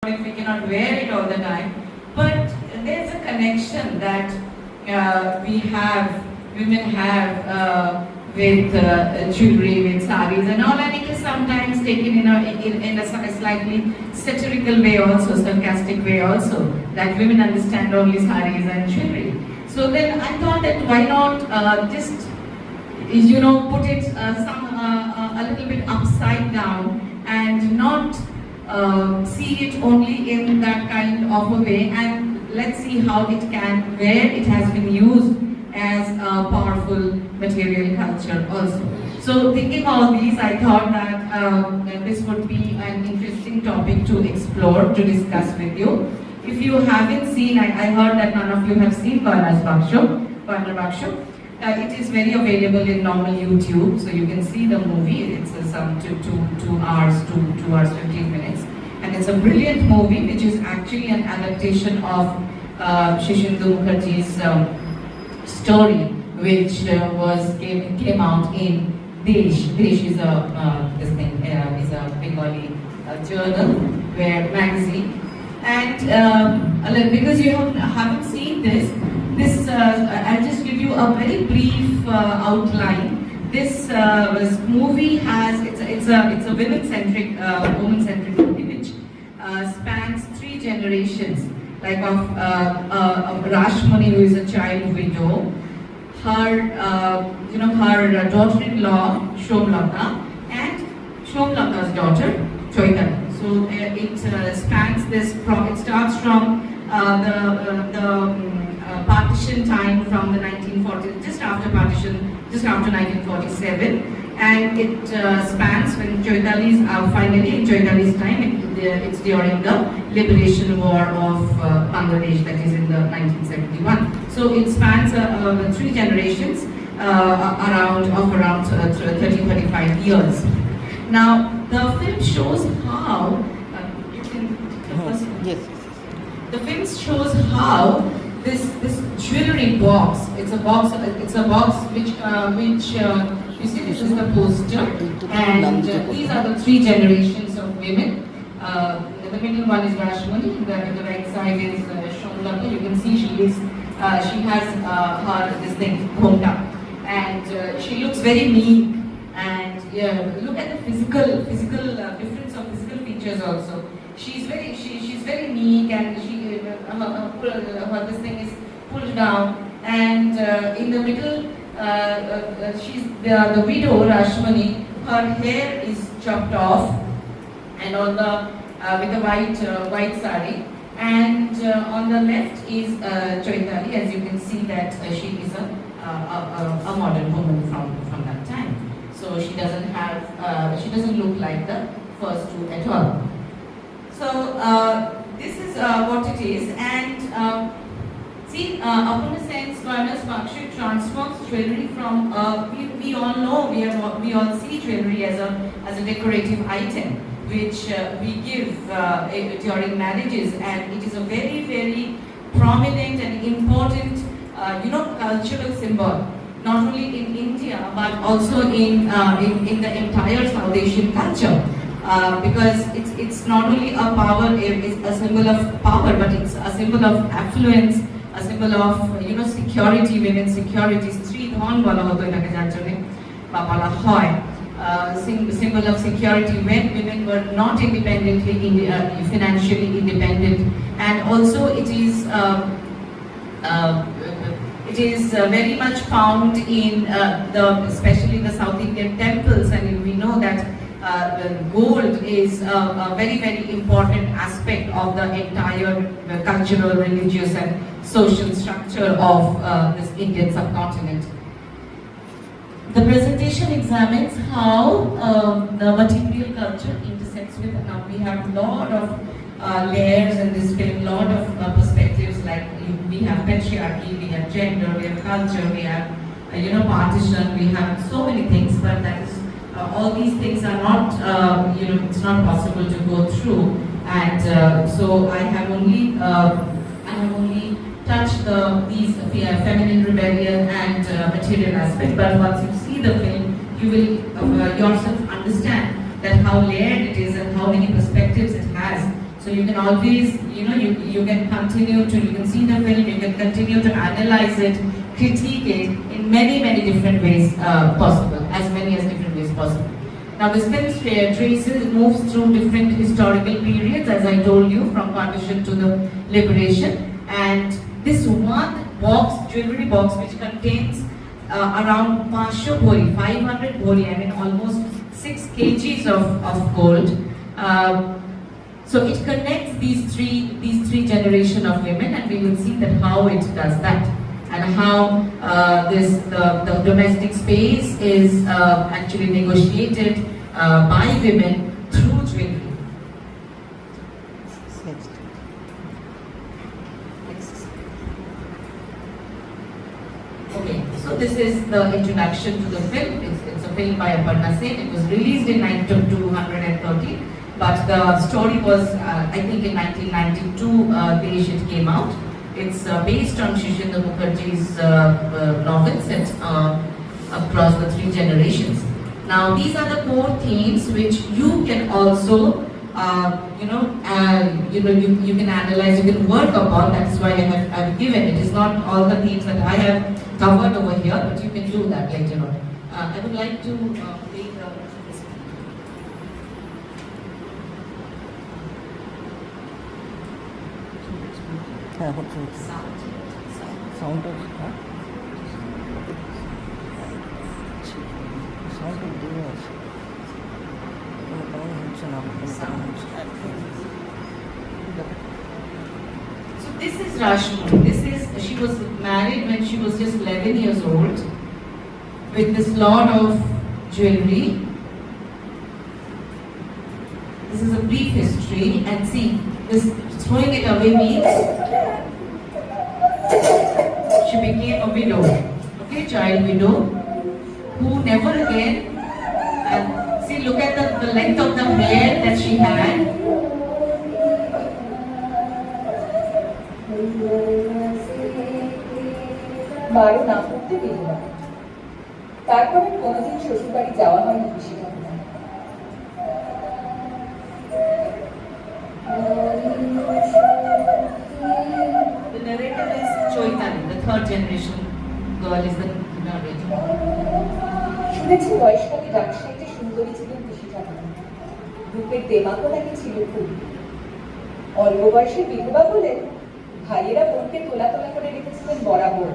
if we cannot wear it all the time, but there's a connection that women have with jewelry, with saris and all, and it is sometimes taken in a slightly satirical way also, sarcastic way also, that women understand only saris and jewelry. So then I thought that why not just put it a little bit upside down and not see it only in that kind of a way, and let's see how it can, where it has been used as a powerful material culture also. So thinking all these, I thought that this would be an interesting topic to explore, to discuss with you. If you haven't seen, I heard that none of you have seen Varna's Baksho. It is very available in normal YouTube, so you can see the movie. It's some 2 hours, 2 hours 15 minutes, and it's a brilliant movie which is actually an adaptation of Shishindu Mukherjee's story, which came out in Desh. Desh is a Bengali journal, magazine, and because you haven't seen this, I'll just give you a very brief outline. This movie it's a woman-centric movie which spans 3 generations, like of Rashmani, who is a child widow, her daughter-in-law Shomlata, and Shomlata's daughter Choitani. So it spans this. It starts from the partition time, from the 1940s, just after 1947, and it spans when Choitali's finally in Choitali's time. It's during the liberation war of Bangladesh, that is in the 1971. So it spans 3 generations, around 30-35 years. Now the film shows how the film shows how this jewelry box. It's a box which you see, this is the poster, and these are the 3 generations of women. The middle one is Rashmani, the right side is Shomlata. You can see she has her Khomta, and she looks very meek, and look at the physical difference of physical features also. She's very meek, and her this thing is pulled down, and in the middle she's the widow Rashmani. Her hair is chopped off, and on the with a white sari, and on the left is Choitali. As you can see that she is a modern woman from that time. So she doesn't look like the first 2 at all. So this is what it is, and see, upon a sense, Varna's Baksho transforms jewelry from we all know, we all see jewelry as a decorative item which we give during marriages, and it is a very, very prominent and important cultural symbol, not only in India but also in the entire South Asian culture. Because it's not only a power, it's a symbol of power, but it's a symbol of affluence, a symbol of security, women's security. Stridhan bola hoto etake jar jonne ba bola hoy, symbol of security when women were not independently financially independent, and also it is very much found in especially the South Indian temples, and we know that gold is a very, very important aspect of the entire cultural, religious and social structure of this Indian subcontinent. The presentation examines how the material culture intersects with, now we have a lot of layers in this film, lot of perspectives, like we have patriarchy, we have gender, we have culture, we have partition, we have so many things, but that is all these things are not, it's not possible to go through, and so I have only touched these feminine rebellion and material aspect. But once you see the film, you will yourself understand that how layered it is and how many perspectives it has. So you can always, you can continue to, you can see the film, you can continue to analyze it, critique it in many, many different ways possible, as many as different ways possible. Now this film traces, moves through different historical periods, as I told you, from partition to the liberation. And this one box, jewelry box, which contains around 500 bhori, I mean almost 6 kgs of gold. So it connects these three generation of women, and we will see that how it does that, and how the domestic space is actually negotiated by women through jewelry. Okay, so this is the introduction to the film. It's a film by Aparna Sen. It was released in 1913, but the story was, I think in 1992, it came out. It's based on Shishindra Mukherjee's novel set across the 3 generations. Now these are the core themes which you can also, you can analyze, you can work upon. That's why I've given. It is not all the themes that I have covered over here, but you can do that later on. I would like to play the sound of So this is Rashmi. She was married when she was just 11 years old, with this lot of jewelry. This is a brief history, and see, this throwing it away means she became a widow, okay, child widow, who never again, and see, look at the length of the hair that she had. মারও না করতে দিল না। তারপরে কোনোদিন শ্বশুরবাড়ি যাওয়া হয়নি খুশি হবে না। The narrator is Choitani, the 3rd generation girl is the narrator. শুনেছি বয়স্কাকে রাজশাহীতে সুন্দরী ছিলেন খুশি ঠাকুর। রূপের দেমাকও নাকি ছিল খুব। অল্প বয়সে বিধবা বলে ভাইয়েরা বোনকে তোলা তোলা করে রেখেছিলেন বরাবর।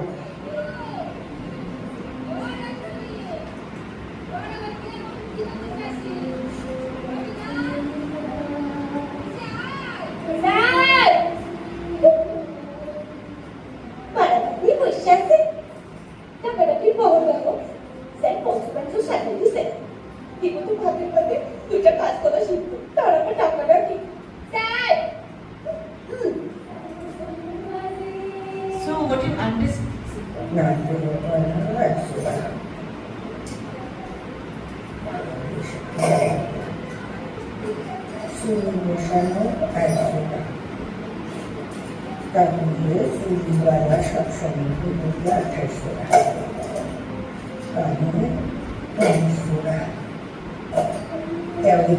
So what you understand?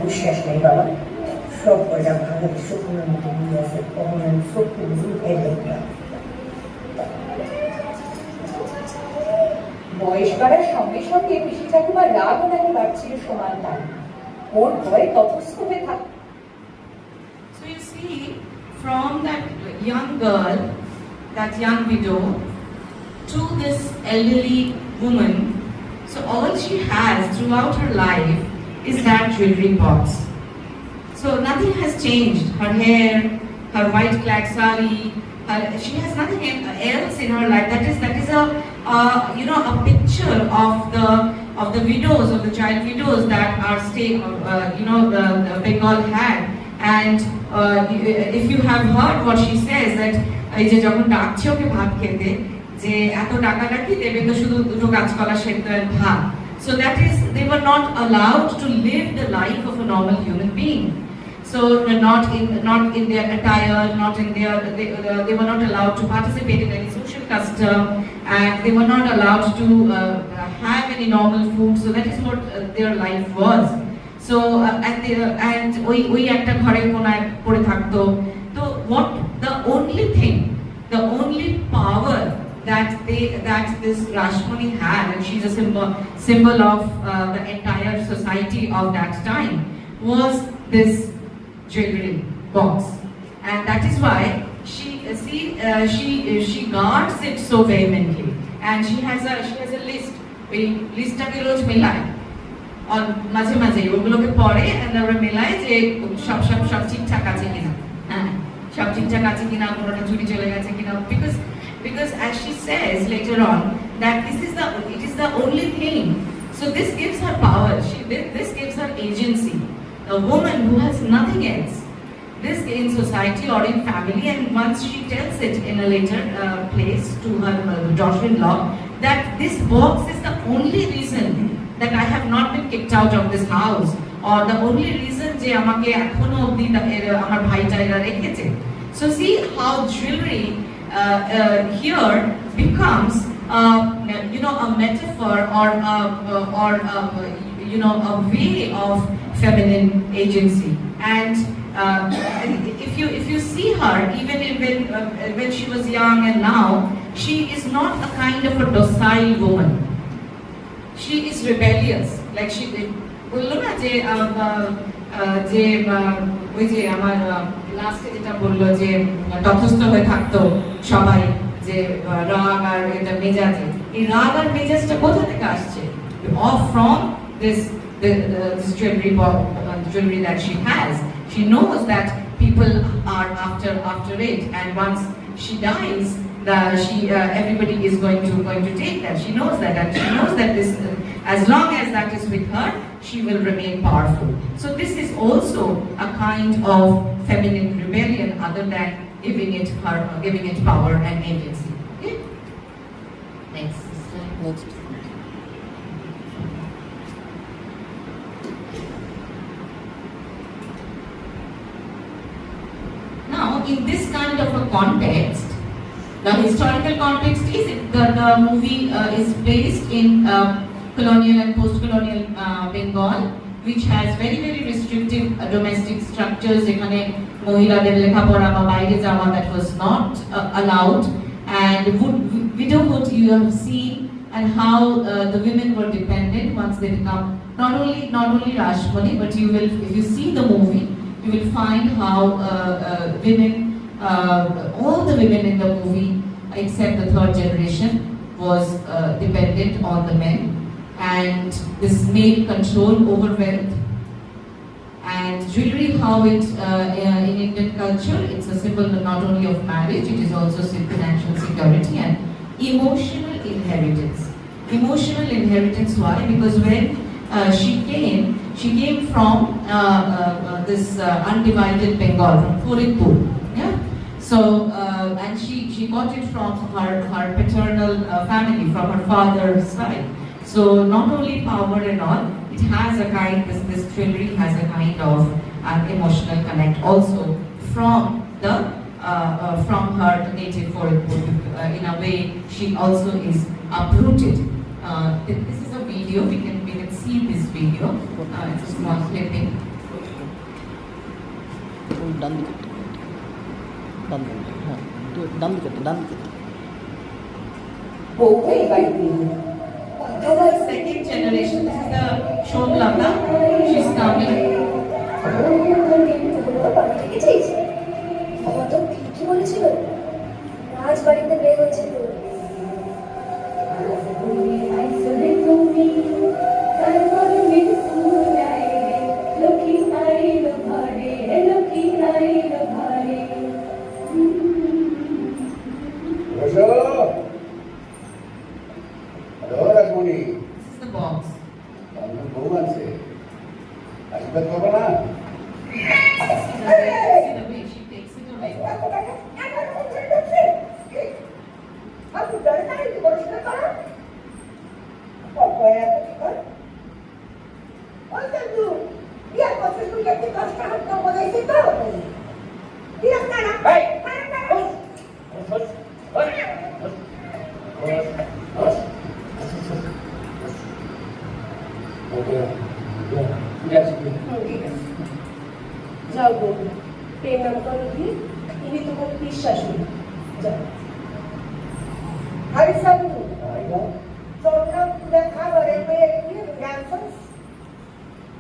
বিশ্বাস নেই বাবা, সব কয়টা ভালো শুকনোর মতো নিয়ে আছে, কখন আমি সত্যি দেখলাম। বয়স বাড়ার সঙ্গে সঙ্গে পিসি ঠাকুমার রাগও নাকি বাড়ছিল সমান তার। ওর ভয়ে তপস্য হয়ে থাক। So you see, from that young girl, that young widow, to this elderly woman, so all she has throughout her life is that jewelry box. So nothing has changed. Her hair, her white clad sari, she has nothing else in her life. That is a picture of the widows, of the child widows that are staying, the Bengal had. And if you have heard what she says, that এই যে যখন ডাকছে ওকে ভাত খেতে, যে এত টাকা রাখি দেবে তো শুধু দুটো কাঁচকলা সেদ্ধ আর ভাত. So that is, they were not allowed to live the life of a normal human being. So not in their attire, not in their, they were not allowed to participate in any social custom, and they were not allowed to have any normal food. So that is what their life was. So and ওই একটা ঘরের কোনায় পড়ে থাকতো। তো what the only power that this Rashmani had, and she's a symbol of the entire society of that time, was this jewelry box, and that is why she guards it so vehemently, and she has a list. ওই লিস্টটাকে রোজ মেলায়, আর মাঝে মাঝে ওগুলোকে পড়ে and আমরা মেলায় যে সব ঠিকঠাক আছে কিনা, হ্যাঁ সব ঠিকঠাক আছে কিনা, কোনোটা চুরি চলে গেছে কিনা, because as she says later on that it is the only thing. So this gives her power, this gives her agency. A woman who has nothing else, this in society or in family, and once she tells it in a later place to her daughter-in-law that this box is the only reason that I have not been kicked out of this house, or the only reason je amake ekhono obdi amar bhai taira rekheche. So see how jewelry here becomes a metaphor or a way of feminine agency. And if you see her even when she was young and now, she is not a kind of a docile woman. She is rebellious, like she বললো না যে ওই যে আমার লাস্টে যেটা বললো যে তথস্থ হয়ে থাকতো সবাই, যে রাগ আর এটা মেজাজে, এই রাগ আর মেজাজটা কোথা থেকে আসছে? From this jewelry that she has. She knows that people are after it, and once she dies, everybody is going to take that. She knows that, and she knows that this, as long as that is with her, she will remain powerful. So this is also a kind of feminine rebellion, other than giving it power and agency. Okay? Next. Now, in this kind of a context, the historical context is the movie is based in colonial and post-colonial Bengal, which has very restrictive domestic structures. এখানে মহিলাদের লেখাপড়া বা বাইরে যাওয়া that was not allowed, and widowhood you have seen, and how the women were dependent once they become not only Rashmani, but if you see the movie, you will find how women, all the women in the movie except the third generation was dependent on the men, and this male control over wealth. And jewelry, how it in Indian culture, it's a symbol not only of marriage, it is also financial security and emotional inheritance. Emotional inheritance, why? Because when she came from this undivided Bengal, from Furidpur, yeah. So and she got it from her paternal family, from her father's side. So not only power and all, it has a kind, this jewelry has a kind of emotional connect also from her native Furidpur. In a way, she also is uprooted. This is a video, we can see this video. It's a small clipping. ডান দিকে হ্যাঁ ডান দিকে বউকে এই বাড়িতে This is the second generation. This is the Shoblata. She's coming. দেখেছিস? আমার তো কি বলেছিল? রাজবাড়িতে বিয়ে হয়েছিল। This is the box. See the way she takes it away. Okay. Yeah. ঠিক আছে ঠিক আছে যাও গো প্রেম করো কি ইনি তোমার বিশ্বাস যাও আরে সাবু তোমরা দেখা করে মেয়ে কি জানছস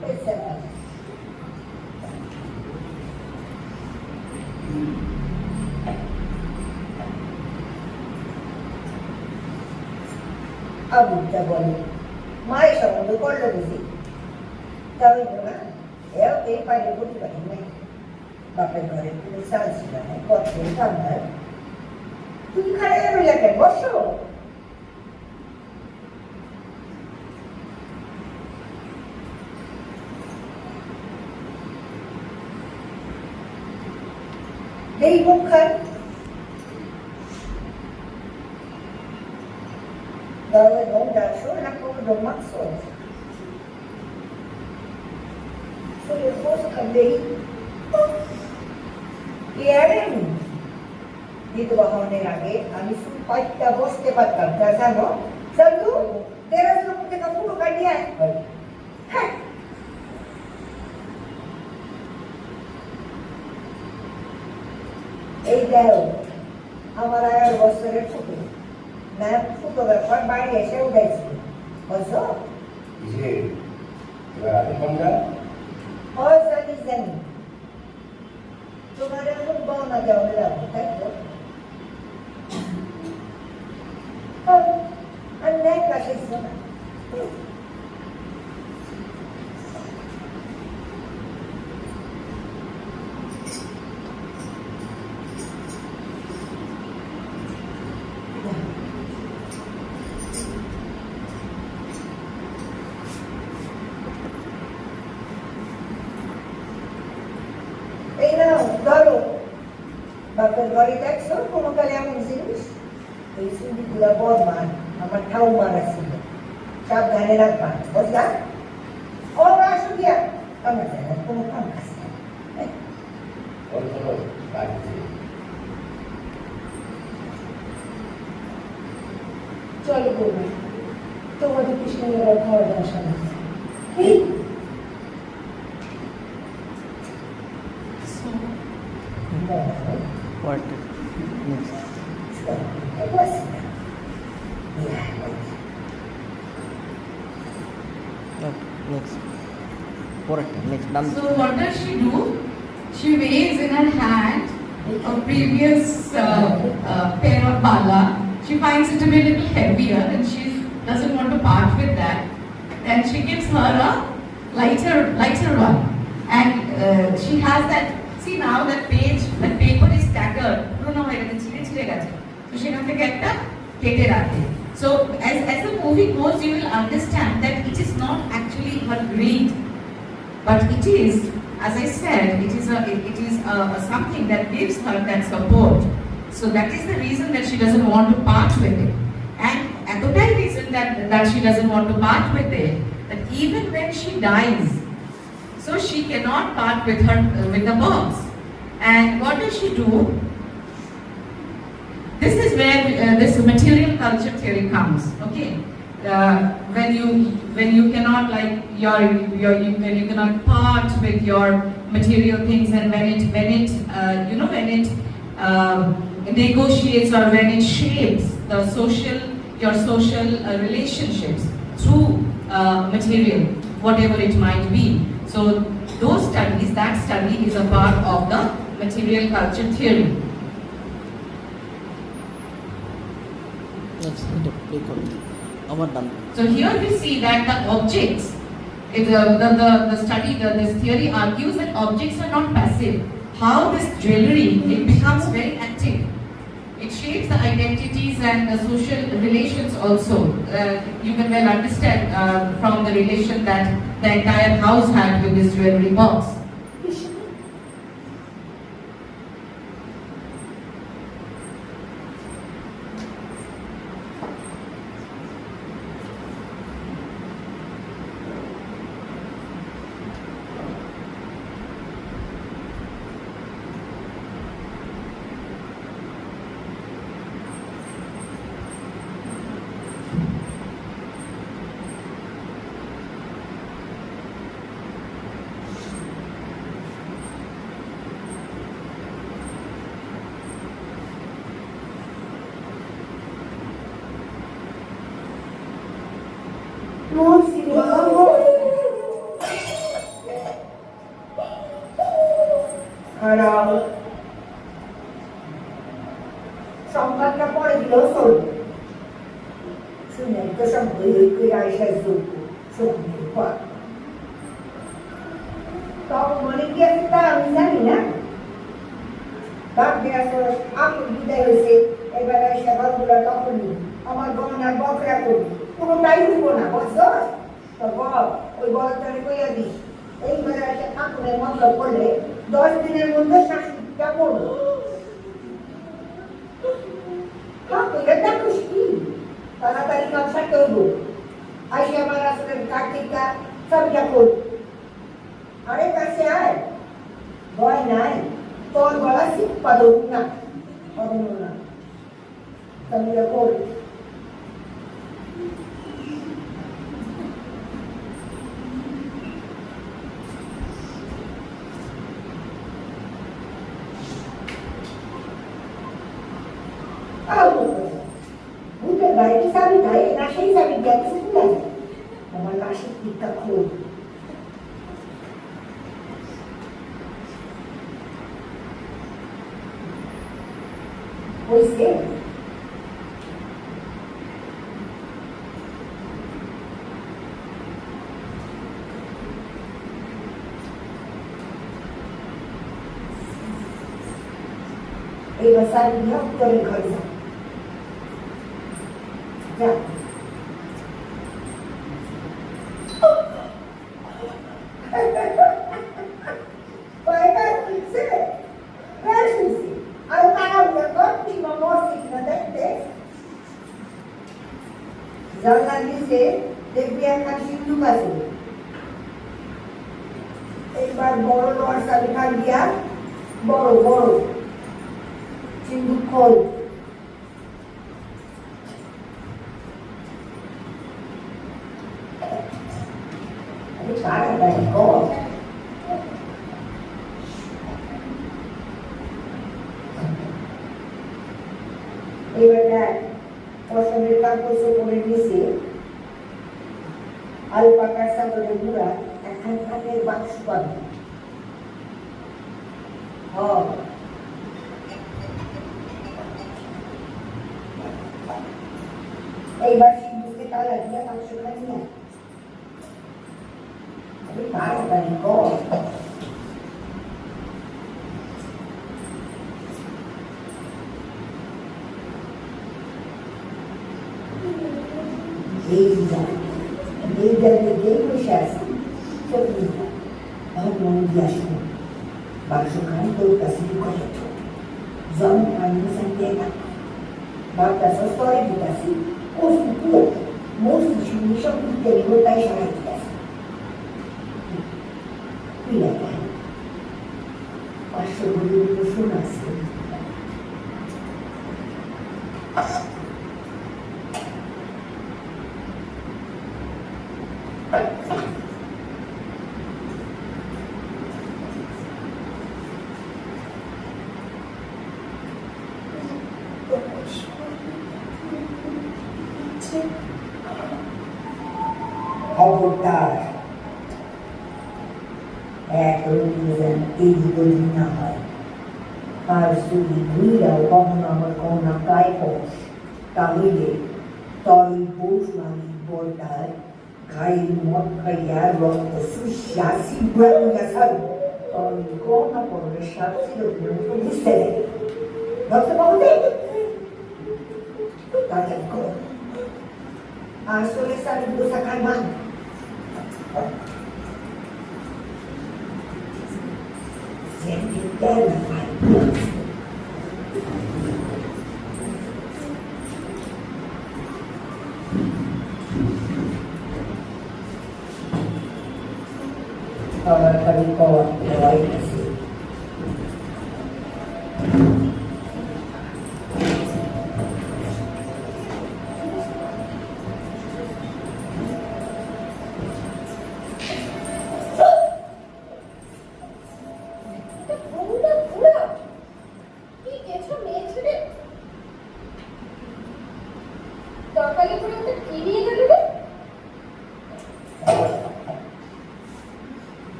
পয়সা আবুটা বলে মায়ের সম্বন্ধ করলো বুঝি তবে না এও এই পারে বুঝতে পারি নাই বাপের ঘরে কোনো চাল ছিল না কত কান্দার তুমি খাড়ে রইলা কেন বসো এই মুখ খান Dawe dong daso nak ko dong makso. So yo boss kandei. Iaren. Dito bahoনের আগে আমি শুধু পাইটা বসতে পারতাম তা জানো জানো তেরা লোক থেকে পুরো কাটিয়ে হ্যাঁ এই দাও আমার 11 বছরের ছোট না ছোট ব্যাপার বাড়ি এসে উঠেছি বুঝছো যে এবার আমি কোনটা ও জানি জানি তোমার এখন বাবা যাওয়া লাগবে তাই তো আর নেক আসিস না এই নাও ধরো বাপের ঘরে দেখছো কোনো কালে এমন জিনিস এই সিন্দিগুলা বদমান আমার ঠাউমার ছিল সাবধানে রাখবা বুঝলা ও আসো দিয়া আমার জায়গায় কোনো কাম কাজ নেই অল্প বাড়িতে চলো বলবে তোমাদের পিছনে খাওয়া দাওয়া সামনে What? Next. Next. Correct. Next. Done. So what does she do? She weighs in her hand a previous pair of bala. She finds it to be a little heavier and she doesn't want to part with that. Then she gives her a lighter one. And she has that, see now that paper is staggered. No, so she can get the So as the movie goes, you will understand that it is not actually her greed, but it is, as I said, it is something that gives her that support. So that is the reason that she doesn't want to part with it. And the reason that she doesn't want to part with it, that even when she dies, so she cannot part with the box. And what does she do? This is where this material culture theory comes. Okay, when you cannot like when you cannot part with your material things, and when it negotiates or when it shapes your social relationships through material, whatever it might be. So that study is a part of the material culture theory. Next. Play call. Our done. So here we see that the objects, the study, this theory argues that objects are not passive. How this jewelry, it becomes very active. It shapes the identities and the social relations also. You can well understand from the relation that the entire house had with this jewelry box. মরছি রে বাবা, মরছি। খারাপ সংবাদটা পড়ে দিলেও চলবে। শুনে তো সব হই হই করে আইসার যোগ্য সত্যি পর তখন মনে কি আছে তা আমি জানি না। বাপ দেওয়ার আমি বিদায় হয়েছে, এবার আইসা গল্পটা তখন আমার গহনা বকরা করবি, কোনোটাই হইব না বুঝছ। তো বল ওই বলটারে কইয়া দিস এইবার আইসা ঠাকুরের মতলব করলে 10 দিনের মধ্যে শাশুড়িটা পড়বো। ঠাকুরের ডাকুস কি তাড়াতাড়ি কাজ সারতে হইব। আইসা আমার আসলে কার্তিকটা সবটা করব। আরে কাছে আয়, ভয় নাই, তোর গলা শিক্ষা দেব না, হবে না তুমি কর। ভূতের বাড়িতে চাবি নাই না, সেই চাবি দেখছি না আমার লাশের দিকটা খুব হয়েছে। এবার চাবি দিয়ে উত্তরের ঘরে যা। যা কয়টা শুনছে শুনছি আরো টাকা সীমা মরছে কিনা দেখতে। জানলার নিচে দেখবি একটা সিন্ধুক আছে, এইবার বড় লোহার চাবি খান দিয়া বড় বড় সিন্ধুক খোল। তাড়াতাড়ি কর। এবার দেখ পছন্দের কাগজ করে নিচে আলপাকার চাদরের গুঁড়া একখান কাঠের বাক্স পাবি। এইবার সিন্ধুকে তালা দিয়ে বাক্সখানি না তাড়াতাড়ি কর। এই জায়গায় বসে আছে মন দিয়ে আসবো বাক্সখানি তোর কাছে জন আমি সাথে বাপটা সস্তরে দিতেছি ওষুধ পুরো মস্তি শুনি সব দিতে তাই সারাই দিতেছি। তুই দেখা 500 বলে শোনা আছে। খবরদার এক রোগীর এই বলি না হয়, আর যদি ঘুরিয়াও কখনো আমার কখনো গায়ে পড়স তাহলে তল পৌষ মানি বলটার গায়ের মদ খাইয়া রক্ত শুষিয়া সিগুড়া করিয়া ছাড়ব, তল কখনো পড়বে সাপ ছিল বুঝতে দেয় রক্ত পাবো দেয় তাড়াতাড়ি কর। আসলে সারি দোষা খাই মান তাড়াতাড়ি কর।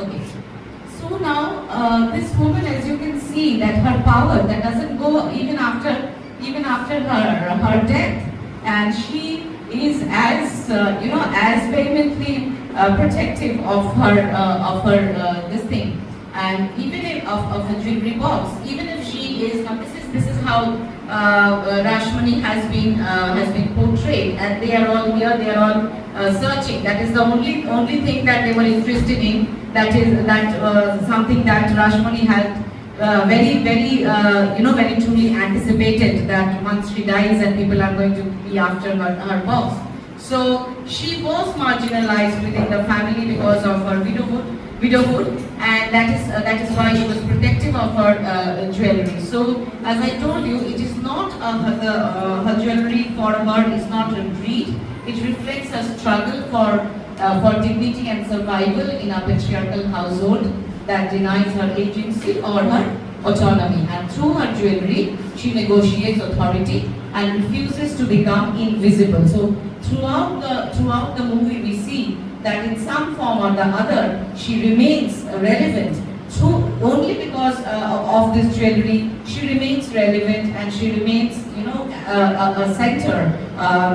Okay. So now, this woman, as you can see, that her power that doesn't go even after her death, and she is as as vehemently protective of her this thing, and even if of the jewelry box, even if she is now this is how Rashmani has been portrayed, and they are all here, they are all searching. That is the only thing that they were interested in. That is something that Rashmani had very truly anticipated, that once she dies and people are going to be after her box. So she was marginalized within the family because of her widowhood, and that is why she was protective of her jewelry. So as I told you, it is not her jewelry for her is not a greed. It reflects a struggle for dignity and survival in a patriarchal household that denies her agency or her autonomy. And through her jewelry, she negotiates authority and refuses to become invisible. So throughout the movie, we see that in some form or the other, she remains relevant. Only because of this jewelry, she remains relevant, and she remains, a center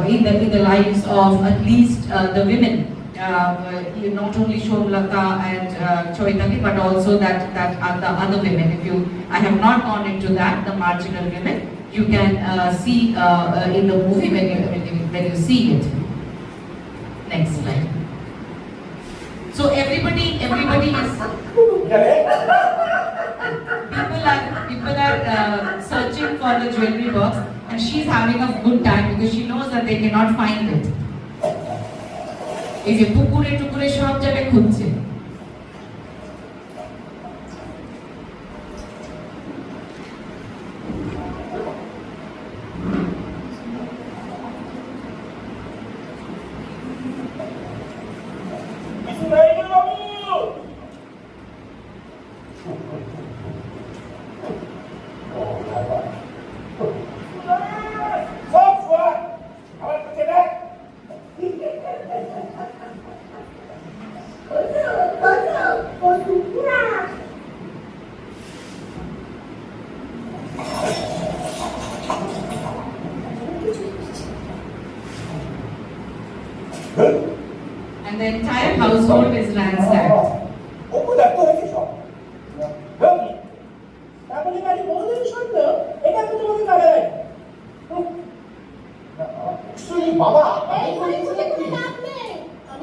in the lives of at least the women. Not only Shomlata and Choitani, but also that the other women. I have not gone into that, the marginal women. You can see in the movie when you see it. Next slide. So everybody is people are searching for the jewelry box, and she's having a good time because she knows that they cannot find it. এই যে পুকুরে টুকুরে সব জায়গায় খুঁজছে। And the entire household is ransacked.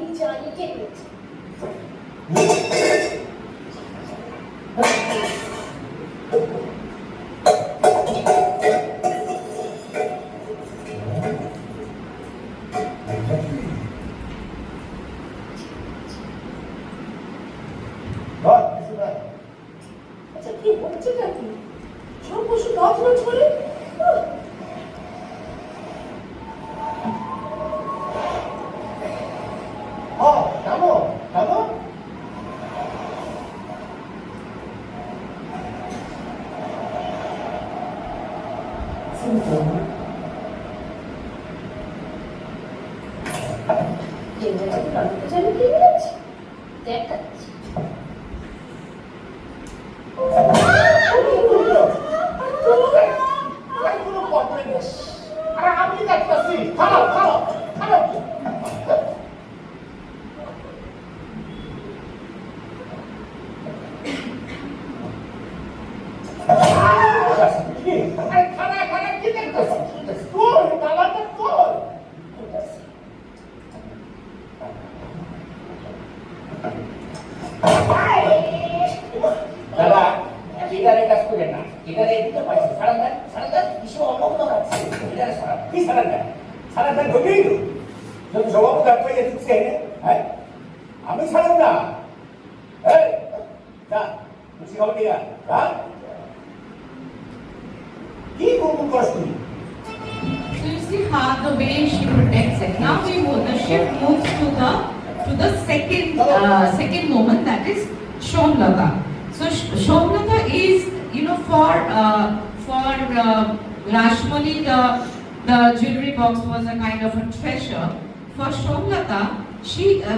So you see how the way she protects it. Now the shift moves to the second moment, that is Shomlata. So Shomlata is, for Rashmani, the jewelry box was a kind of a treasure. For Shomlata,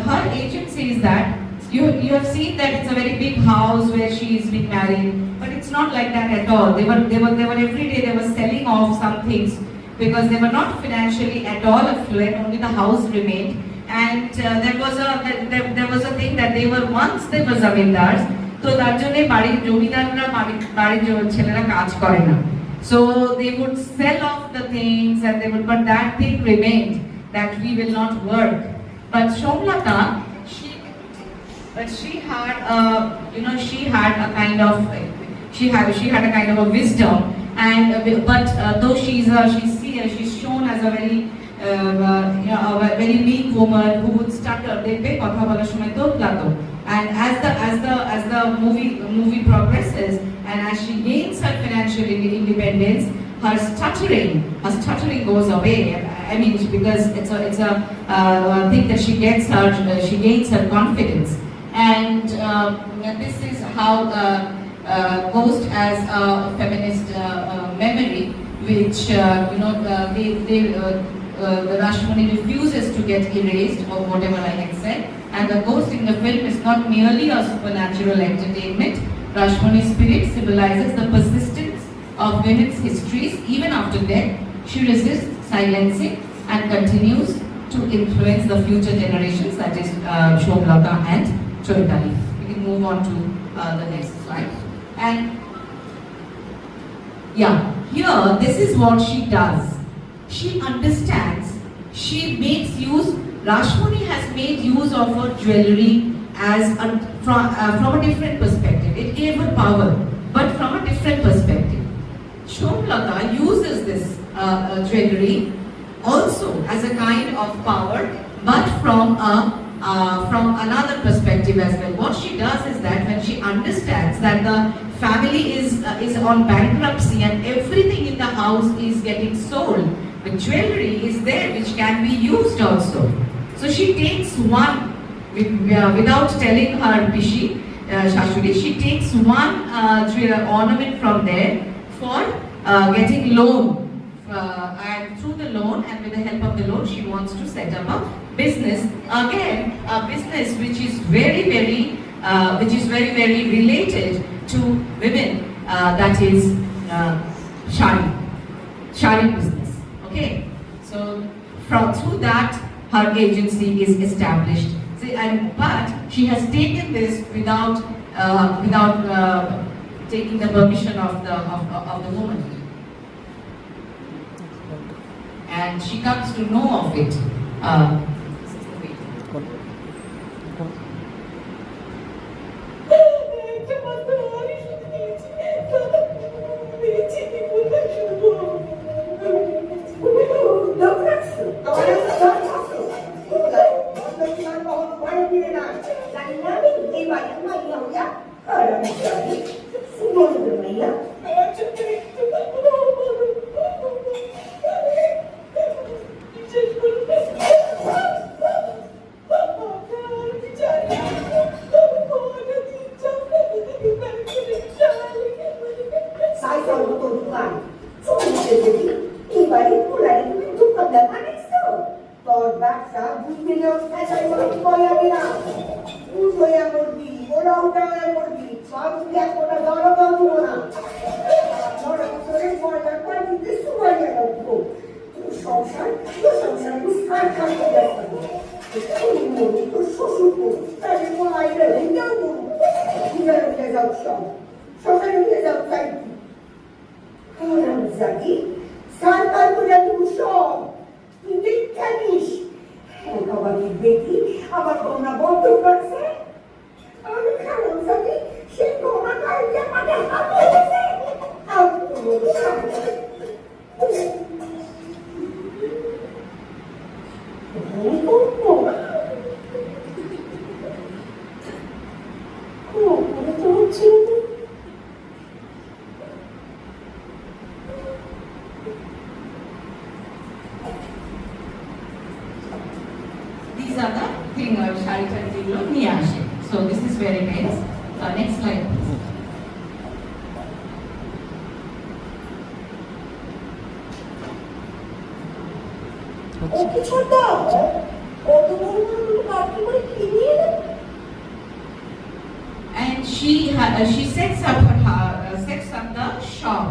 her agency is that You have seen that it's a very big house where she is being married, but it's not like that at all. They were every day they were selling off some things because they were not financially at all affluent. Only the house remained, and there was a thing that they were zamindars. তো তার জন্য বাড়ির জমিদাররা বাড়ির ছেলেরা কাজ করে না. So they would sell off the things and but that thing remained, that we will not work. But Somlata, she had she had a kind of a wisdom, and though she's shown as a very a very meek woman who would stutter, দেখবে কথা বলার সময় তোতলাতো. And as the movie progresses, and as she gains her financial independence, her stuttering goes away. I mean, because it's a thing that she gains her confidence. And this is how Ghost as a feminist memory, which the Rashmani refuses to get erased, or whatever I had said. And the ghost in the film is not merely a supernatural entertainment. Rashmani's spirit symbolizes the persistence of women's histories even after death. She resists silencing and continues to influence the future generations, that is Shomlata and Choitali. We can move on to the next slide. And yeah, here this is what she does. She understands, she makes use, Rashmani has made use of her jewelry from a different perspective. It gave her power, but from a different perspective. Shomlata uses this jewelry also as a kind of power, but from another perspective as well. What she does is that when she understands that the family is on bankruptcy and everything in the house is getting sold, the jewelry is there which can be used also. So she takes one, without telling her Pishi, Shashuri, she takes one ornament from there for getting loan. And through the loan, and with the help of the loan, she wants to set up a business. Again, a business which is very, very related to women, that is shari business. Okay, so through that, her agency is established. See, but she has taken this without taking the permission of the woman, and she comes to know of it. These are the thing shari chantiglo niye ashe. So this is where it ends. Next slide, please. ও কি ছোটা কত বড় বড় বাকি করে কিনে এলো she sets up the shop,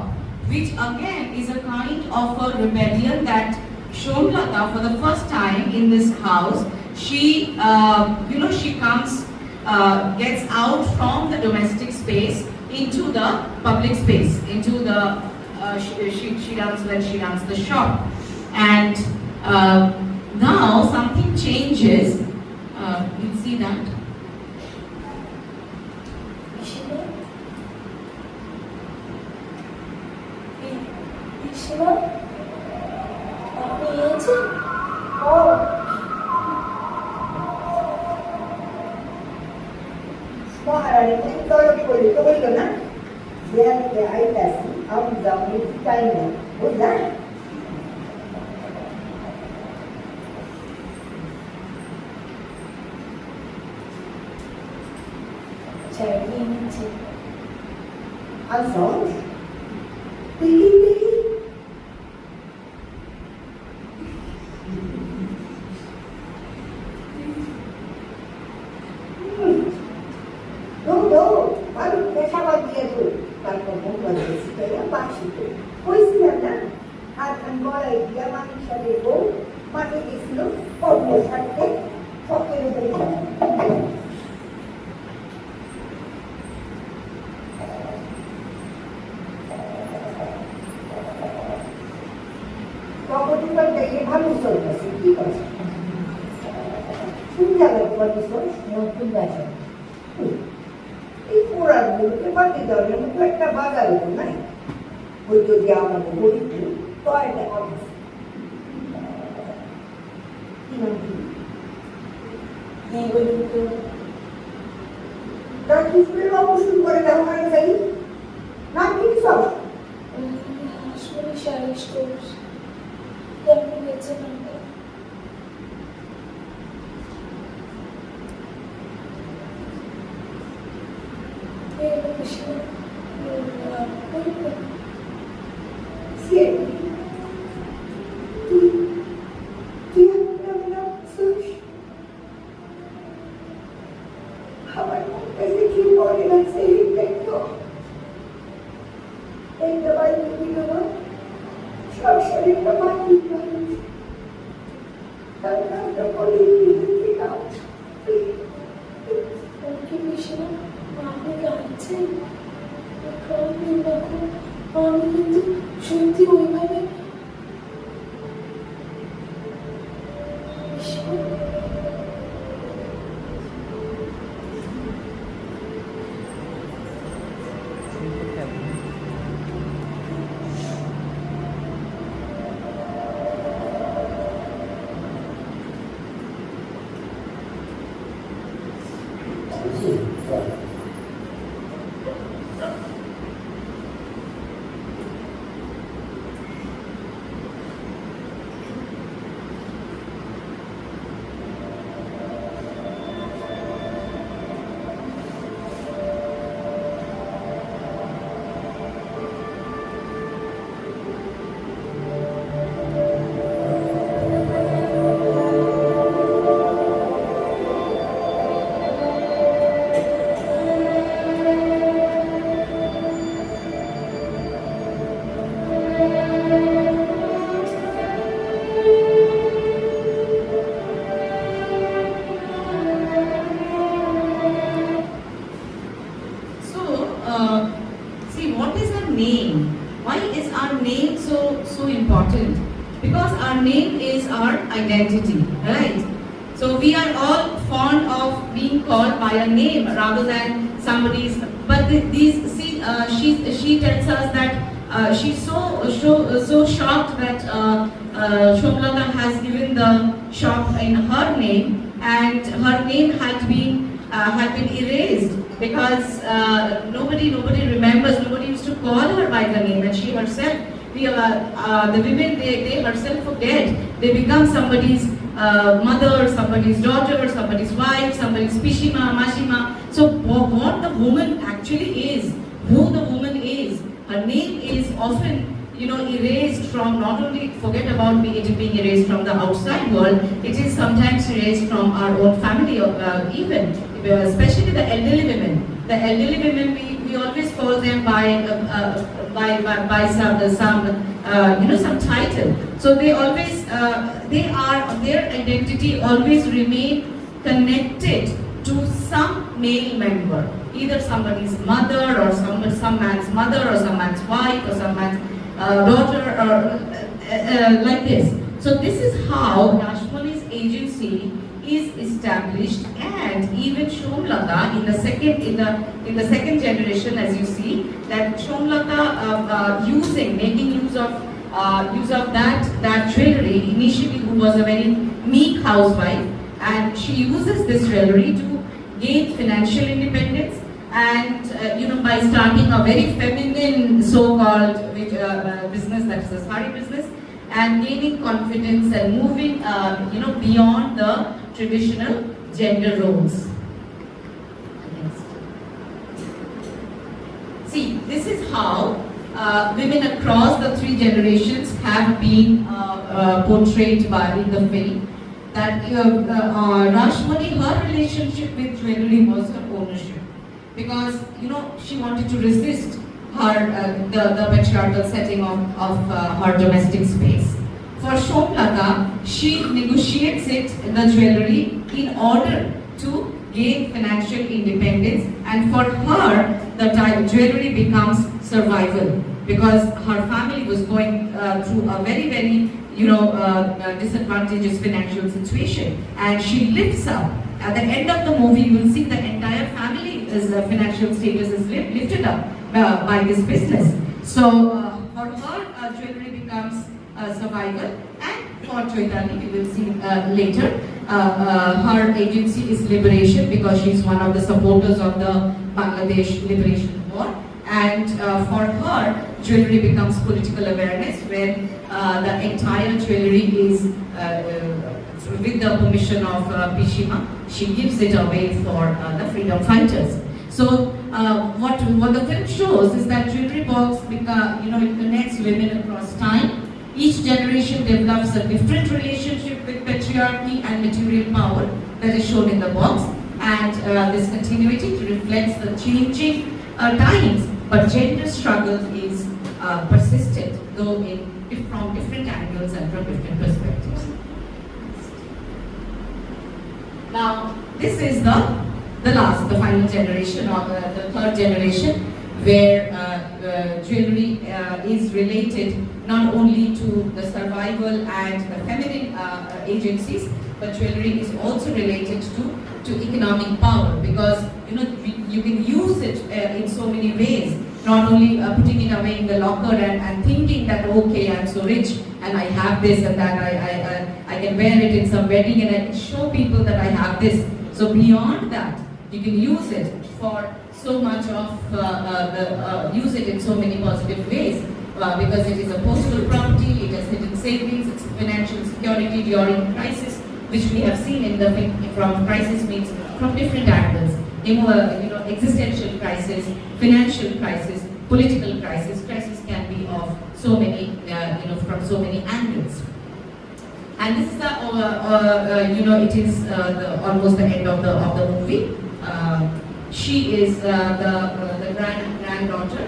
which again is a kind of a rebellion that Shomlata, for the first time in this house, she she comes, gets out from the domestic space into the public space, into the she runs when she runs the shop, and now something changes. You see that. Shiba আপনি এসেছেন? ও মহারানী তুমি তলব করলে তো বললো না দেয়ালে আইতাছি আমি যাবো টাইম নেই বুঝলেন চাইলে নিচ্ছে Alphonse? Really? No, baru pesawat dia tu. Kalau perempuan dia suka yang pasti tu. Puisi na. Akan boleh dia manusia dego, mati Islam, orang sakit, sakit berikan. Kemudian dari manusia sendiri kan. Sudah manusia maupun baca. এই পুরাণ গুলোকে বাকি ধরনের মতো একটা বাজার হতো নাই ওই যদি আমাদের গরিব তো একটা অফিস তার কিসমের অবশ্যই করে দেওয়া হয় যাই না কি সব আসলে শাড়ি স্টোর্স কেমন গেছে না Siempre. Tú hablamos. আমার কাছে কি মনে আছে দেখো একটা বাইরে দিলো সব শরীরটা মাটি মানুষ তার নামটা বলে দিলাম কি বিষয় আপনি গাইছেন আমি কিন্তু সত্যি ওইভাবে See, what is our name? Why is our name so important? Because our name is our identity, right? So we are all fond of being called by a name rather than somebody's. But she tells us that she's so shocked that Shomlata has given the shop in her name, and her name had been erased because nobody remembers. Nobody used to call her by the name, and she herself, the women, they herself forget. They become somebody's mother, somebody's daughter, somebody's wife, somebody's pishima, mashima. So what the woman actually is, who the woman is, her name is often erased from, not only forget about it being erased from the outside world, it is sometimes erased from our own family, even, especially the elderly women. The elderly women, we always call them by some title. So they always, their identity always remain connected to some male member, either somebody's mother or some man's mother or some man's wife or some man's daughter, or like this. So this is how Rashmani's agency is established, and even Shomlata in the second generation, as you see, that Shomlata making use of that jewelry, initially who was a very meek housewife, and she uses this jewelry to gain financial independence, and by starting a very feminine so-called business, that is a sari business, and gaining confidence and moving beyond the traditional gender roles. Next. See, this is how women across the three generations have been portrayed in the film. That Rashmani, her relationship with jewelry was her ownership, because she wanted to resist the patriarchal setting of her domestic space. For Shomlata, she negotiates the jewelry in order to gain financial independence, and for her, the jewelry becomes survival, because her family was going through a very, very disadvantageous financial situation, and she lifts up. At the end of the movie, you will see the entire family's financial status is lifted up by this business. So for her, jewelry becomes survival, and for Chaitanya, we will see later, her agency is liberation, because she is one of the supporters of the Bangladesh Liberation War. And for her, jewelry becomes political awareness, where the entire jewelry is, with the permission of Pishima, she gives it away for the freedom fighters. So what the film shows is that jewelry box, it connects women across time. Each generation develops a different relationship with patriarchy and material power that is shown in the box, and this continuity reflects the changing times, but gender struggle is persistent, though from different angles and from different perspectives. Now, this is the final generation, or the third generation, where jewelry is related not only to the survival and the feminine agencies, but jewelry is also related to economic power, because you can use it in so many ways. Not only putting it away in the locker and thinking that, okay, I'm so rich and I have this and that, I can wear it in some wedding and I can show people that I have this. So beyond that, you can use it for so much of, use it in so many positive ways, because it is a postal property, it has hidden savings, it's financial security during crisis, which we have seen in the from crisis means from different angles. Existential crisis, financial crisis, political crisis. Crisis can be of so many, from so many angles. And this is it is almost the end of the movie. She is the granddaughter,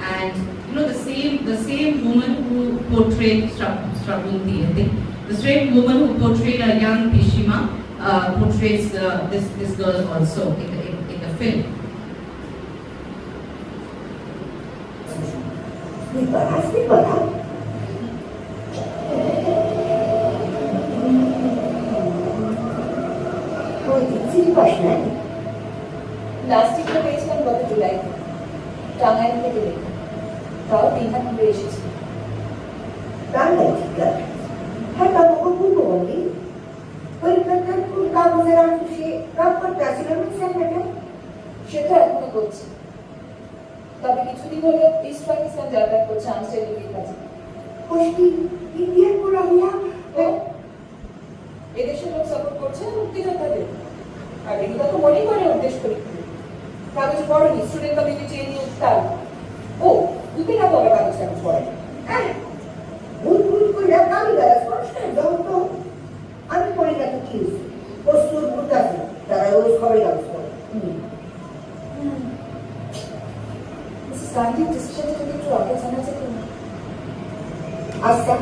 and the same woman who portrayed Shravanti, I think, the same woman who portrayed a young Pishima portrays this girl also in the film. Sleeper. Last ticket পেয়েছিলাম গত জুলাইতে, টাঙ্গাইল থেকে লেখা, তাও দীঘা থেকে এসেছি। Tangail ticket? হ্যাঁ, বাবু বলবো বলি পরীক্ষার কাগজের আর সে কাজ করতে আসছিল সেখানে। সে তো এখনো করছে, তবে কিছুদিন হলো ইস্ট পাকিস্তান যাতায়াত করছে আনস্টেবিলিটির কাছে। কষ্টি ইন্ডিয়ান পুরা হইয়া এদেশের লোক সাপোর্ট করছে মুক্তিযোদ্ধাদের, আর এগুলো তো মনে করে উদ্দেশ্য করি কাগজ পড়েনি, স্টুডেন্ট কমিউনিটি এই নিয়ে উত্তাল। ও দুদিন আগে ওরা কাগজ পড়ে, হ্যাঁ ভুল ভুল কইরা কামি গাছ কষ্ট যাও তো আমি করি না তো কি হয়েছে প্রস্তুত ভূত আছে তারা রোজ খবরে কাজ করে মিসেস গান্ধীর ডিসিশনটা যদি একটু আগে জানা যেত না। আচ্ছা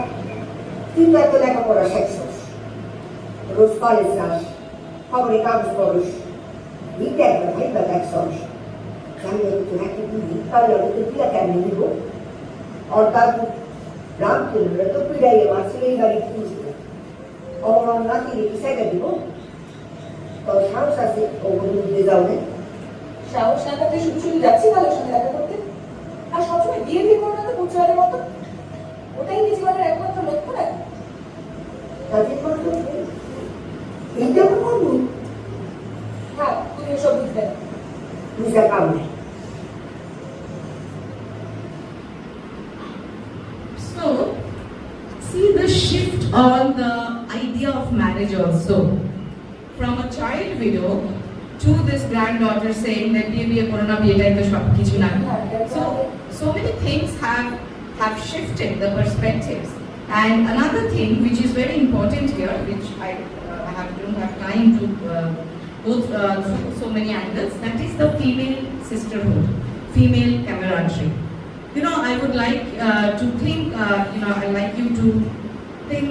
তুই তো এত লেখাপড়া শেখছিস রোজ কলেজ যাস খবরে কাগজ পড়িস দিতে একবার ভাইবা দেখছস আমি যদি তুই একটু দিবি তাহলে আমি তো পিলা কেমনি দিব আর তার রামচন্দ্র তো পিড়াইয়ে মারছিল এই বাড়ি তুলছিল অমর নাতি রেখে সেটা দিব তোর সাহস আছে ওগুলো দিয়ে যাও না সাহস না থাকলে শুধু শুধু যাচ্ছি ভালোর সঙ্গে দেখা করতে আর সবসময় বিয়ে বিয়ে করো না তো পুচুয়ারের মতো ওটাই কি জীবনের একমাত্র লক্ষ্য নাকি তাদের করতে এইটা করবো হ্যাঁ তুমি এসব বুঝবে না বুঝা কাম নেই So, see the shift on the idea of marriage also. From a child widow to this granddaughter saying that biye korona biye time to shop kichu na. So many things have shifted the perspectives. And another thing which is very important here, which I don't have time to go through so many angles, that is the female sisterhood, female camaraderie. You know, I would like to think, I'd like you to think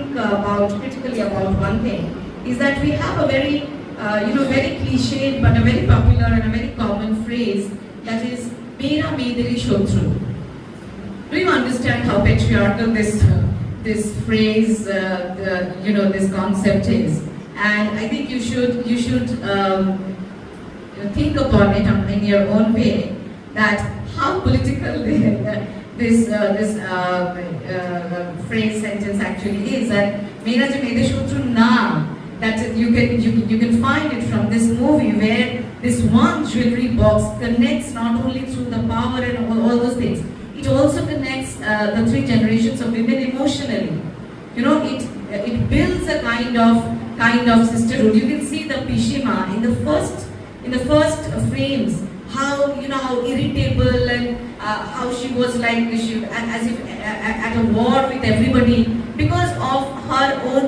critically about one thing, is that we have a very, very cliched but a very popular and a very common phrase that is, Mera Mederi Shotru. Do you understand how patriarchal this phrase, this concept is? And I think you should think upon it in your own way, that how political this phrase sentence actually is. That Mera Je Mede Shotru na, that you can find it from this movie where this one jewelry box connects not only through the power and all those things, it also connects the three generations of women emotionally. You know, it builds a kind of sisterhood. You can see the Pishima in the first frames, how irritable and how she was like as if at a war with everybody because of her own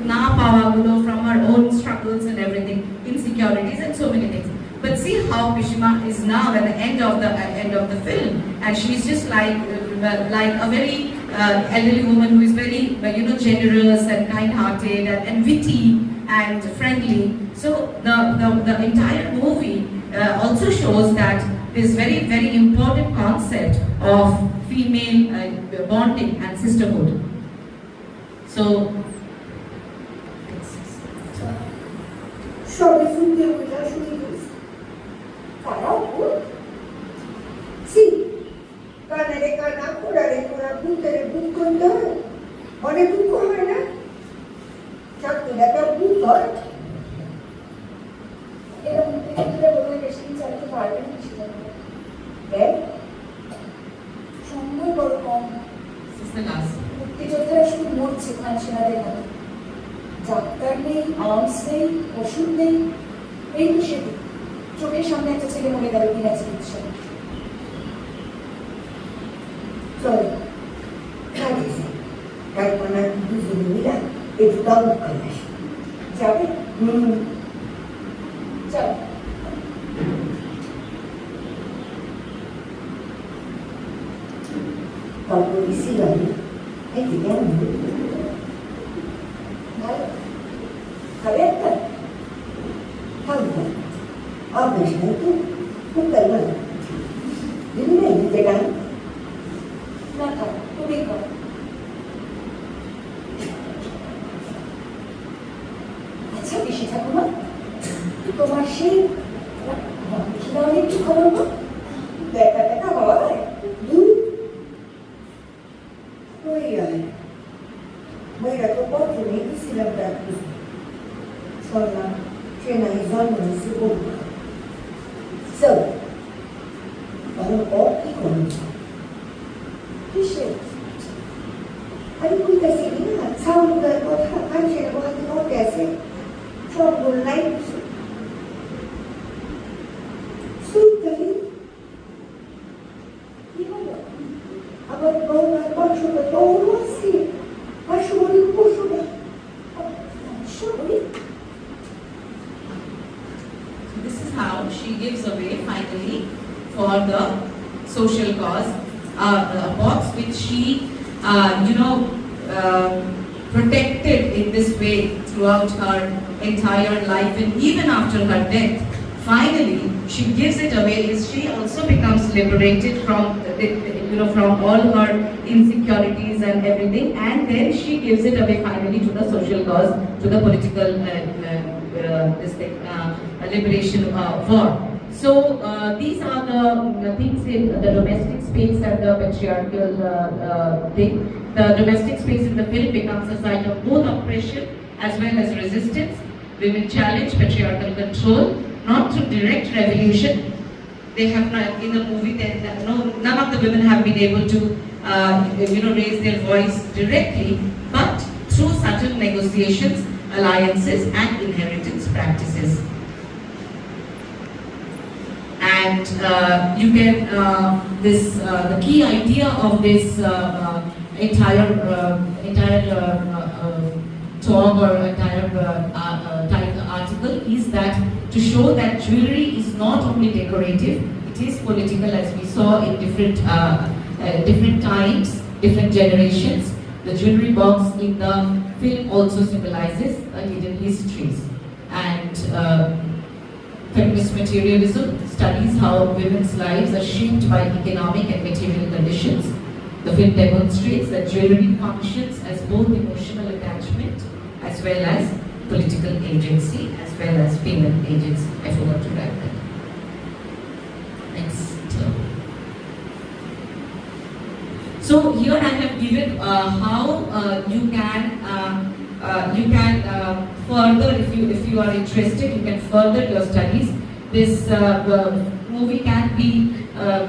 na power from her own struggles and everything, insecurities and so many things. But see how Pishima is now at the end of the film, and she's just like a very elderly woman who is very generous and kind-hearted and witty and friendly. So the entire movie also shows that this very, very important concept of female bonding and sisterhood. So, সবে শুনতে ওইটা শুনে গেছি তারাও ভুল C Kanheri কানা কোড়ারে কোড়া ভূতেরে ভূত করতে হয় অনেক দুঃখ হয় না চাকরিটা তো ভূত হয় এরা মুক্তিযোদ্ধারা বলে বেশি দিন চালাতে পারবেন না সেটা দেখ সময় বড় কম this is the last. মুক্তিযোদ্ধারা শুধু মরছে খান সেনাদের মতো ডাক্তার নেই আর্মস নেই ওষুধ নেই এই তো সেটি চোখের সামনে একটা ছেলে মরে গেল বিনা চিকিৎসা চল খাইছি তারপর না দুজনে মিলা একটু দামুক করে যাবে হুম চল তারপর ইসি গাড়ি এই যে কেমন ভালো খাবে একটা খাবো অভ্যাস নেই তো খুব করবো না দিদি নেই দিতে টান না খাও তুমি খাও আচ্ছা পিসি ঠাকুমা তোমার সেই খিলাওয়ালি একটু খবর গো দেখা দেখা হয় দূর ওই আয় মহিলা তো পত্র নিয়ে গেছিলাম ডাক্তার শুনলাম ট্রেনায় জন্ম হয়েছে বলবো চল তখন ও কি করবে কিসে আমি কইতাছি না চাউলগুলোর কথা মানুষের মধ্যে মধ্যে আছে সবগুলো নাই সুতরাং কি হলো আমার বৌমার কথা শুধু দৌড় আসছি আর শুধু পশুটা This is how she gives away finally for the social cause a box which she protected in this way throughout her entire life, and even after her death finally she gives it away. She also becomes liberated from from all her insecurities and everything, and then she gives it away finally to the social cause, to the political liberation war. So these are the things in the domestic space and the patriarchal thing. The domestic space in the film becomes a site of both oppression as well as resistance. Women challenge patriarchal control, not through direct revolution. They have not, in the movie, none of the women have been able to raise their voice directly, but through subtle negotiations, alliances and inheritance practices. And you can the key idea of this entire talk or entire article is that to show that jewelry is not only decorative, it is political, as we saw in different times, different generations. The jewelry box in the film also symbolizes hidden histories. And feminist materialism studies how women's lives are shaped by economic and material conditions. The film demonstrates that jewelry functions as both emotional attachment as well as political agency, as well as female agency. I forgot to write that. Next. So here I have given how you can further, if you are interested, you can further your studies. This movie can be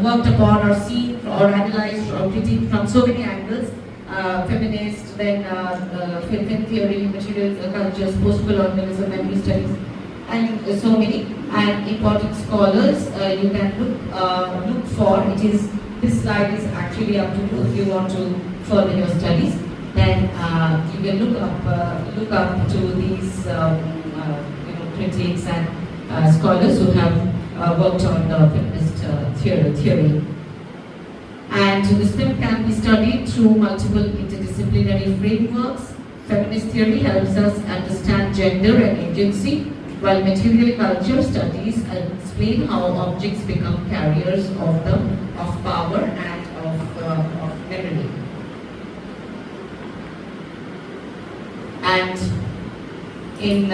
worked upon or seen or analyzed or critiqued from so many angles. Feminist, then film theory, material cultures, post-colonialism, memory studies, and so many. And important scholars you can look for. This slide is actually up to you if you want to further your studies. Then you can look up to these critics and scholars who have worked on the feminist theory. And this film can be studied through multiple interdisciplinary frameworks. Feminist theory helps us understand gender and agency, while material culture studies explain how objects become carriers of power and of memory. And in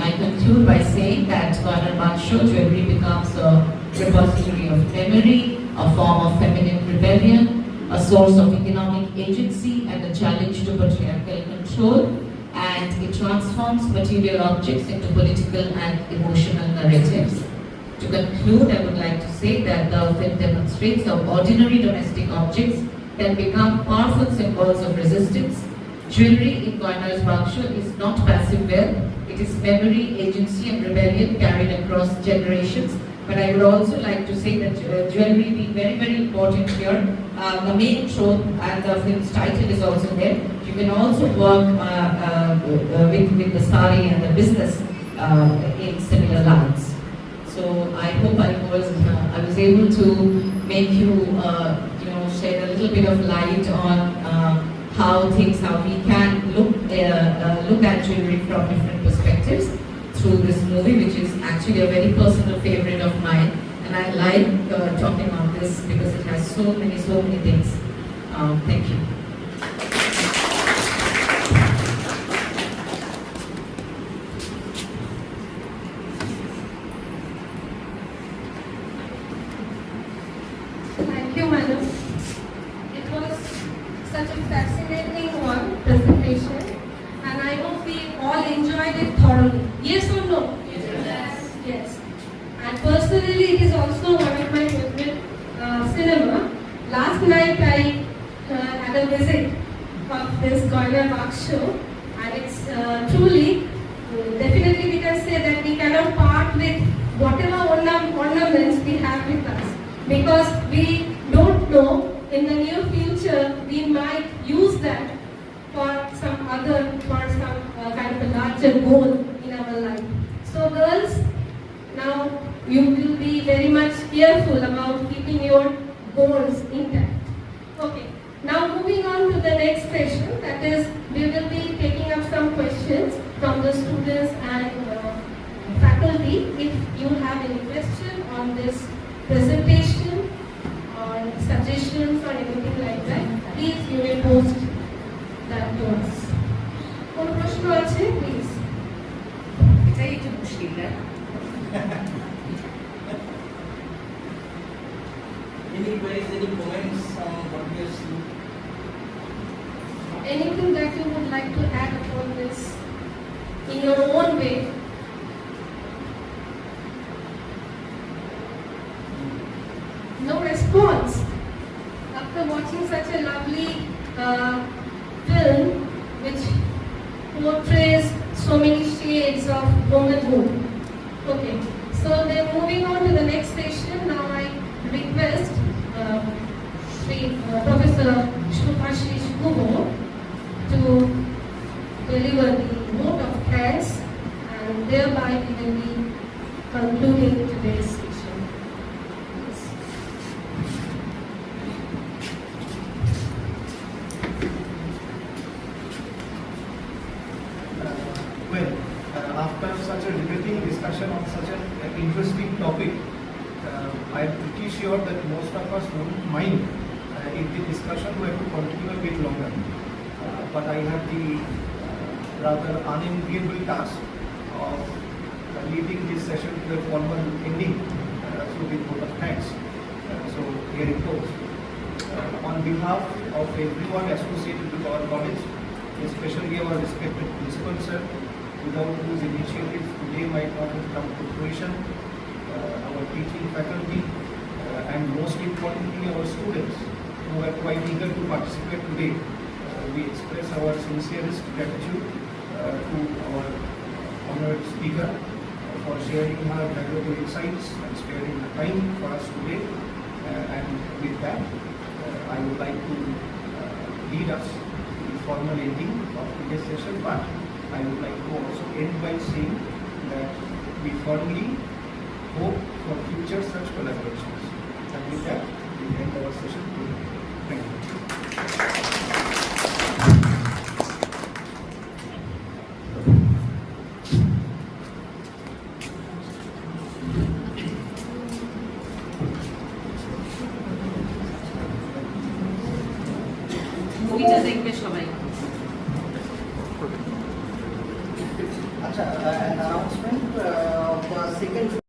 I conclude by saying that Waddedar Mahavidyalaya jewelry becomes a repository of memory, a form of feminine rebellion, a source of economic agency, and a challenge to patriarchal control. And it transforms material objects into political and emotional narratives. To conclude, I would like to say that the film demonstrates how ordinary domestic objects can become powerful symbols of resistance. Jewelry in Waddedar Mahavidyalaya is not passive wealth. It is memory, agency, and rebellion carried across generations. But I would also like to say that jewelry being very, very important here, the main trope and the film's title is also there. You can also work with the sari and the business in similar lines. So I hope I was able to make you shed a little bit of light on how we can look at jewelry from different perspectives through this movie, which is actually a very personal favorite of mine, and I like talking on this because it has so many things. Thank you. Thank you, madam. It was such a fascinating presentation, and I hope we all enjoyed it thoroughly. Yes or no? Yes. And personally, it is also one of my favorite cinema. Last night I had a visit of this Waddedar Mahavidyalaya, and it's truly, definitely we can say that we cannot part with whatever ornaments we have with us, because we don't know, in the near future, we might use that for some kind of a larger goal in our life. So girls, now you will be very much careful about keeping your goals intact. Okay, now moving on to the next session, that is, we will be taking up some questions from the students and faculty. If you have any question on this presentation or suggestions or anything like that, please you may post that to us. কোন প্রশ্ন আছে please? এটাই একটু মুশকিল না? Any queries, any comments on what we have seen? Anything that you would like to add upon this in your own way? No response. After watching such a lovely film which portrays so many shades of womanhood. Okay, so then moving on to the next session, now I request Professor Shubhashish Kubo to deliver the vote of thanks, and thereby we will be concluding today's session. Yes. After such a riveting discussion on such an interesting topic, I'm pretty sure that most of us won't mind if the discussion were to continue a bit longer. But I have the rather unenviable task of leading this session to a formal ending through the vote of thanks. So here it goes. On behalf of everyone associated with our college, especially our respected principal sir, without whose initiatives today might not have come to fruition, our teaching faculty, and most importantly our students who are quite eager to participate today. We express our sincerest gratitude to our honored speaker for sharing her valuable insights and sparing the time for us today. And with that, I would like to lead us to the formal ending of today's session, but I would like to also end by saying that we firmly hope for future such collaborations. And with that, we end our session today. Thank you. মুভিটা দেখবে সবাই। আচ্ছা, an announcement of second